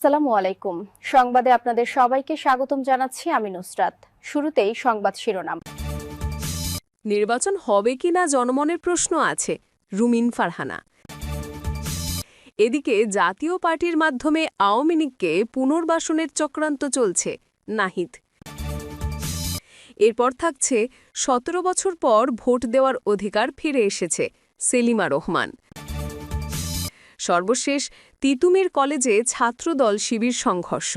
আসসালামু আলাইকুম। সংবাদে আপনাদের সবাইকে স্বাগতম জানাচ্ছি আমি নুসরাত। শুরুতেই সংবাদ শিরোনাম। নির্বাচন হবে কিনা জনমনের প্রশ্ন আছে, রুমিন ফারহানা। এদিকে জাতীয় পার্টির মাধ্যমে আওয়ামী লীগকে পুনর্বাসনের চক্রান্ত চলছে, নাহিদ। এরপর থাকছে ১৭ বছর পর ভোট দেওয়ার অধিকার ফিরে এসেছে, সেলিমা রহমান। সর্বশেষ তিতুমির কলেজে ছাত্রদল শিবির সংঘর্ষ।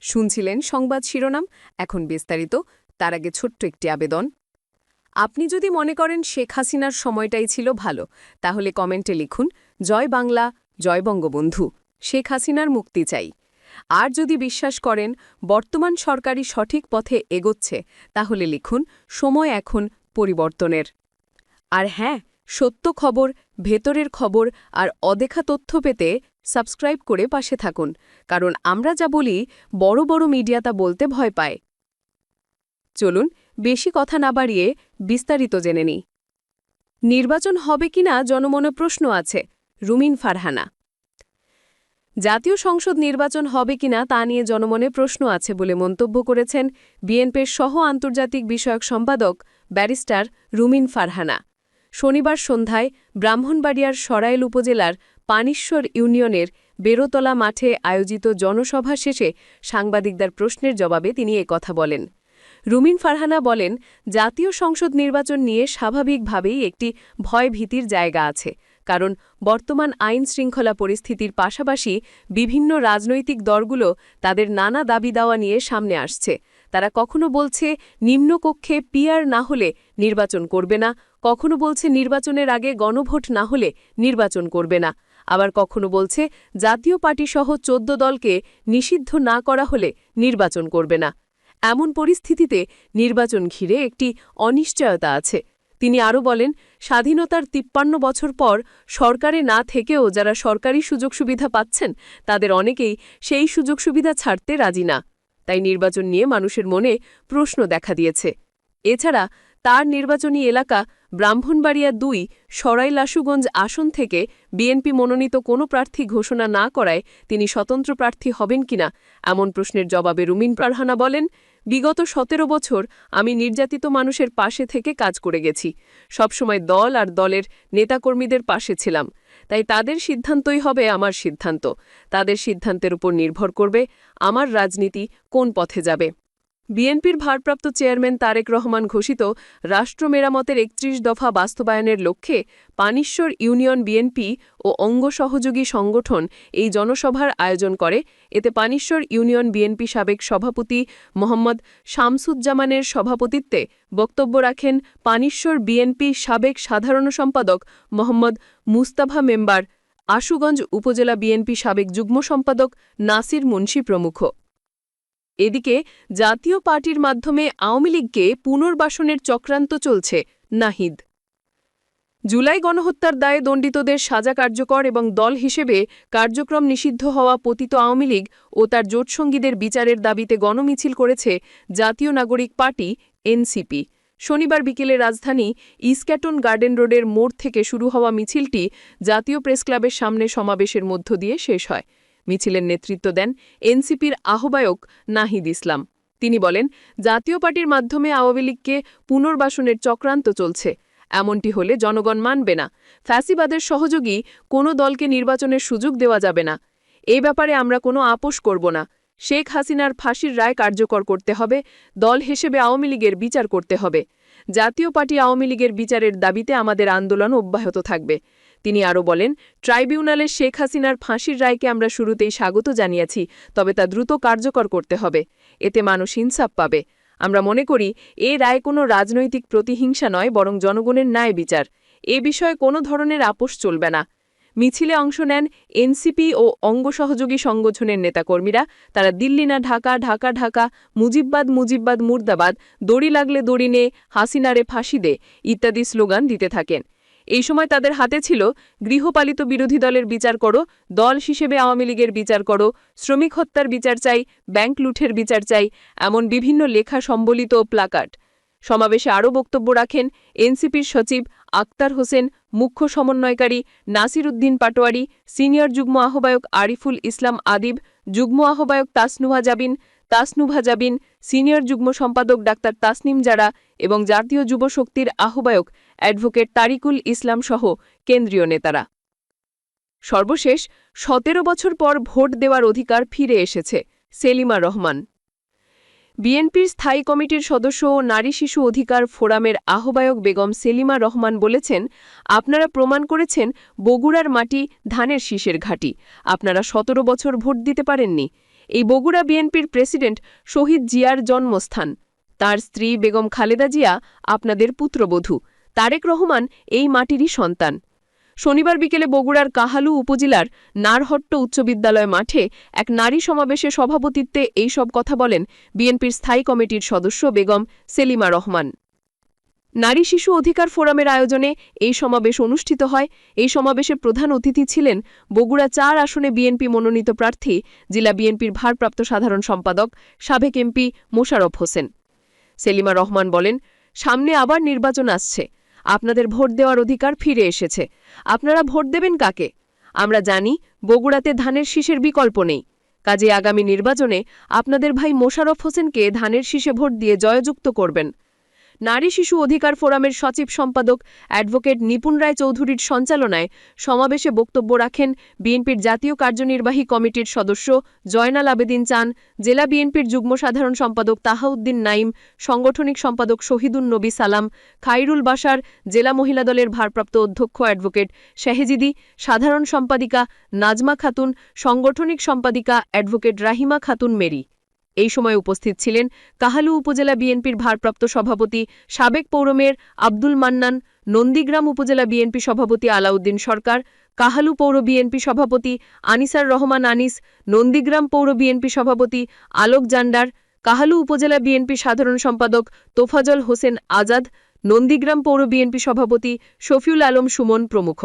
শুনছিলেন সংবাদ শিরোনাম, এখন বিস্তারিত। তার আগে ছোট্ট একটি আবেদন। আপনি যদি মনে করেন শেখ হাসিনার সময়টাই ছিল ভালো, তাহলে কমেন্টে লিখুন জয় বাংলা, জয় বঙ্গবন্ধু, শেখ হাসিনার মুক্তি চাই। আর যদি বিশ্বাস করেন বর্তমান সরকারই সঠিক পথে এগোচ্ছে, তাহলে লিখুন সময় এখন পরিবর্তনের। আর হ্যাঁ, সত্য খবর, ভেতরের খবর আর অদেখা তথ্য পেতে সাবস্ক্রাইব করে পাশে থাকুন, কারণ আমরা যা বলি বড় বড় মিডিয়া তা বলতে ভয় পায়। চলুন বেশি কথা না বাড়িয়ে বিস্তারিত জেনে নিই। নির্বাচন হবে কিনা জনমনে প্রশ্ন আছে, রুমিন ফারহানা। জাতীয় সংসদ নির্বাচন হবে কিনা তা নিয়ে জনমনে প্রশ্ন আছে বলে মন্তব্য করেছেন বিএনপির সহ আন্তর্জাতিক বিষয়ক সম্পাদক ব্যারিস্টার রুমিন ফারহানা। শনিবার সন্ধ্যায় ব্রাহ্মণবাড়িয়ার সরাইল উপজেলার পানিশ্বর ইউনিয়নের বেরোতলা মাঠে আয়োজিত জনসভা শেষে সাংবাদিকদের প্রশ্নের জবাবে তিনি কথা বলেন। রুমিন ফারহানা বলেন, জাতীয় সংসদ নির্বাচন নিয়ে স্বাভাবিকভাবেই একটি ভয়-ভীতির জায়গা আছে, কারণ বর্তমান আইন শৃঙ্খলা পরিস্থিতির পাশাপাশি বিভিন্ন রাজনৈতিক দলগুলো তাদের নানা দাবি দাওয়া নিয়ে সামনে আসছে। তারা কখনো বলছে নিম্নকক্ষে পিআর না হলে নির্বাচন করবে না, কখনো বলছে নির্বাচনের আগে গণভোট না হলে নির্বাচন করবে না, আবার কখনো বলছে জাতীয় পার্টিসহ ১৪ দলকে নিষিদ্ধ না করা হলে নির্বাচন করবে না। এমন পরিস্থিতিতে নির্বাচন ঘিরে একটি অনিশ্চয়তা আছে। তিনি আরও বলেন, স্বাধীনতার ৫৩ বছর পর সরকারে না থেকেও যারা সরকারি সুযোগ সুবিধা পাচ্ছেন, তাদের অনেকেই সেই সুযোগ সুবিধা ছাড়তে রাজি না। তাই নির্বাচন নিয়ে মানুষের মনে প্রশ্ন দেখা দিয়েছে। এছাড়া তার নির্বাচনী এলাকা ব্রাহ্মণবাড়িয়া ২ সরাইল আশুগঞ্জ আসন থেকে বিএনপি মনোনীত কোনো প্রার্থী ঘোষণা না করায় তিনি স্বতন্ত্র প্রার্থী হবেন কিনা এমন প্রশ্নের জবাবে রুমিন ফারহানা বলেন, বিগত ১৭ বছর আমি নির্যাতিত মানুষের পাশে থেকে কাজ করে গেছি। সবসময় দল আর দলের নেতাকর্মীদের পাশে ছিলাম। তাই তাদের সিদ্ধান্তই হবে আমার সিদ্ধান্ত। তাদের সিদ্ধান্তের উপর নির্ভর করবে আমার রাজনীতি কোন পথে যাবে। বিএনপির ভারপ্রাপ্ত চেয়ারম্যান তারেক রহমান ঘোষিত রাষ্ট্র মেরামতের ৩১ দফা বাস্তবায়নের লক্ষ্যে পানিশ্বর ইউনিয়ন বিএনপি ও অঙ্গ সহযোগী সংগঠন এই জনসভার আয়োজন করে। এতে পানিশ্বর ইউনিয়ন বিএনপি সাবেক সভাপতি মোহাম্মদ শামসুজ্জামানের সভাপতিত্বে বক্তব্য রাখেন পানিশ্বর বিএনপি সাবেক সাধারণ সম্পাদক মোহাম্মদ মুস্তাফা মেম্বার, আশুগঞ্জ উপজেলা বিএনপি সাবেক যুগ্ম সম্পাদক নাসির মুন্সি প্রমুখ। এদিকে জাতীয় পার্টির মাধ্যমে আওয়ামী লীগকে পুনর্বাসনের চক্রান্ত চলছে, নাহিদ। জুলাই গণহত্যার দায়ে দণ্ডিতদের সাজা কার্যকর এবং দল হিসেবে কার্যক্রম নিষিদ্ধ হওয়া পতিত আওয়ামী লীগ ও তার জোটসঙ্গীদের বিচারের দাবিতে গণমিছিল করেছে জাতীয় নাগরিক পার্টি এনসিপি। শনিবার বিকেলে রাজধানী ইস্ক্যাটন গার্ডেন রোডের মোড় থেকে শুরু হওয়া মিছিলটি জাতীয় প্রেসক্লাবের সামনে সমাবেশের মধ্য দিয়ে শেষ হয়। মিছিলের নেতৃত্ব দেন এনসিপির আহ্বায়ক নাহিদ ইসলাম। তিনি বলেন, জাতীয় পার্টির মাধ্যমে আওয়ামী লীগকে পুনর্বাসনের চক্রান্ত চলছে। এমনটি হলে জনগণ মানবে না। ফ্যাসিবাদের সহযোগী কোনো দলকে নির্বাচনের সুযোগ দেওয়া যাবে না। এই ব্যাপারে আমরা কোনো আপোষ করব না। শেখ হাসিনার ফাঁসির রায় কার্যকর করতে হবে। দল হিসেবে আওয়ামী লীগের বিচার করতে হবে। জাতীয় পার্টি আওয়ামী লীগের বিচারের দাবিতে আমাদের আন্দোলন অব্যাহত থাকবে। তিনি আরও বলেন, ট্রাইব্যুনালে শেখ হাসিনার ফাঁসির রায়কে আমরা শুরুতেই স্বাগত জানিয়েছি, তবে তা দ্রুত কার্যকর করতে হবে। এতে মানুষ ইনসাফ পাবে। আমরা মনে করি এ রায় কোনো রাজনৈতিক প্রতিহিংসা নয়, বরং জনগণের ন্যায় বিচার। এ বিষয়ে কোনো ধরনের আপোষ চলবে না। মিছিলে অংশ নেন এনসিপি ও অঙ্গ সহযোগী সংগঠনের নেতাকর্মীরা। তারা দিল্লি না ঢাকা, ঢাকা ঢাকা, মুজিববাদ মুজিববাদ মুর্দাবাদ, দড়ি লাগলে দড়ি নে, হাসিনারে ফাঁসি দে ইত্যাদি স্লোগান দিতে থাকেন। এই সময় তাদের হাতে ছিল গৃহপালিত বিরোধী দলের বিচার করো, দল হিসেবে আওয়ামী লীগের বিচার করো, শ্রমিক হত্যার বিচার চাই, ব্যাংক লুঠের বিচার চাই, এমন বিভিন্ন লেখা সম্বলিত প্লাকার্ড। সমাবেশে আরও বক্তব্য রাখেন এনসিপির সচিব আক্তার হোসেন, মুখ্য সমন্বয়কারী নাসির উদ্দিন পাটোয়ারি, সিনিয়র যুগ্ম আহ্বায়ক আরিফুল ইসলাম আদিব, যুগ্ম আহ্বায়ক তাসনুভা জাবিন, সিনিয়র যুগ্ম সম্পাদক ডাক্তার তাসনিম জারা এবং জাতীয় যুব শক্তির আহ্বায়ক অ্যাডভোকেট তারিকুল ইসলাম সহ কেন্দ্রীয় নেতারা। সর্বশেষ ১৭ বছর পর ভোট দেওয়ার অধিকার ফিরে এসেছে সেলিমা রহমান। বিএনপির স্থায়ী কমিটির সদস্য ও নারী শিশু অধিকার ফোরামের আহ্বায়ক বেগম সেলিমা রহমান বলেছেন, আপনারা প্রমাণ করেছেন বগুড়ার মাটি ধানের শীষের ঘাঁটি। আপনারা ১৭ বছর ভোট দিতে পারেননি। এই বগুড়া বিএনপির প্রেসিডেন্ট শহীদ জিয়ার জন্মস্থান। তার স্ত্রী বেগম খালেদা জিয়া আপনাদের পুত্রবধূ। তারেক রহমান এই মাটিরই সন্তান। শনিবার বিকেলে বগুড়ার কাহালু উপজেলার নারহট্ট উচ্চ বিদ্যালয় মাঠে এক নারী সমাবেশে সভাপতিত্বে এই সব কথা বলেন বিএনপির স্থায়ী কমিটির সদস্য বেগম সেলিমা রহমান। নারী শিশু অধিকার ফোরামের আয়োজনে এই সমাবেশ অনুষ্ঠিত হয়। এই সমাবেশে প্রধান অতিথি ছিলেন বগুড়া ৪ আসনে বিএনপি মনোনীত প্রার্থী জেলা বিএনপির ভারপ্রাপ্ত সাধারণ সম্পাদক সাবেক এমপি মোশাররফ হোসেন। সেলিমা রহমান বলেন, সামনে আবার নির্বাচন আসছে। আপনাদের ভোট দেওয়ার অধিকার ফিরে এসেছে। আপনারা ভোট দেবেন কাকে? আমরা জানি বগুড়াতে ধানের শীষের বিকল্প নেই। কাজে আগামী নির্বাচনে আপনাদের ভাই মোশাররফ হোসেনকে ধানের শীষে ভোট দিয়ে জয়যুক্ত করবেন। নারী শিশু অধিকার ফোরামের সচিব সম্পাদক অ্যাডভোকেট নিপুণ রায় চৌধুরীর সঞ্চালনায় সমাবেশে বক্তব্য রাখেন বিএনপির জাতীয় কার্যনির্বাহী কমিটির সদস্য জয়নাল আবেদিন চান, জেলা বিএনপির যুগ্ম সাধারণ সম্পাদক তাহাউদ্দিন নাইম, সাংগঠনিক সম্পাদক শহীদুন নবী সালাম, খাইরুল বাশার, জেলা মহিলা দলের ভারপ্রাপ্ত অধ্যক্ষ অ্যাডভোকেট শেহেজিদি, সাধারণ সম্পাদিকা নাজমা খাতুন, সাংগঠনিক সম্পাদিকা অ্যাডভোকেট রাহিমা খাতুন মেরি। এই সময় উপস্থিত ছিলেন কাহালু উপজেলা বিএনপির ভারপ্রাপ্ত সভাপতি সাবেক পৌর মেয়র আব্দুল মান্নান, নন্দীগ্রাম উপজেলা বিএনপি সভাপতি আলাউদ্দিন সরকার, কাহালু পৌর বিএনপি সভাপতি আনিসার রহমান আনিস, নন্দীগ্রাম পৌর বিএনপি সভাপতি আলোক জান্ডার, কাহালু উপজেলা বিএনপি সাধারণ সম্পাদক তোফাজল হোসেন আজাদ, নন্দীগ্রাম পৌর বিএনপি সভাপতি শফিউল আলম সুমন প্রমুখ।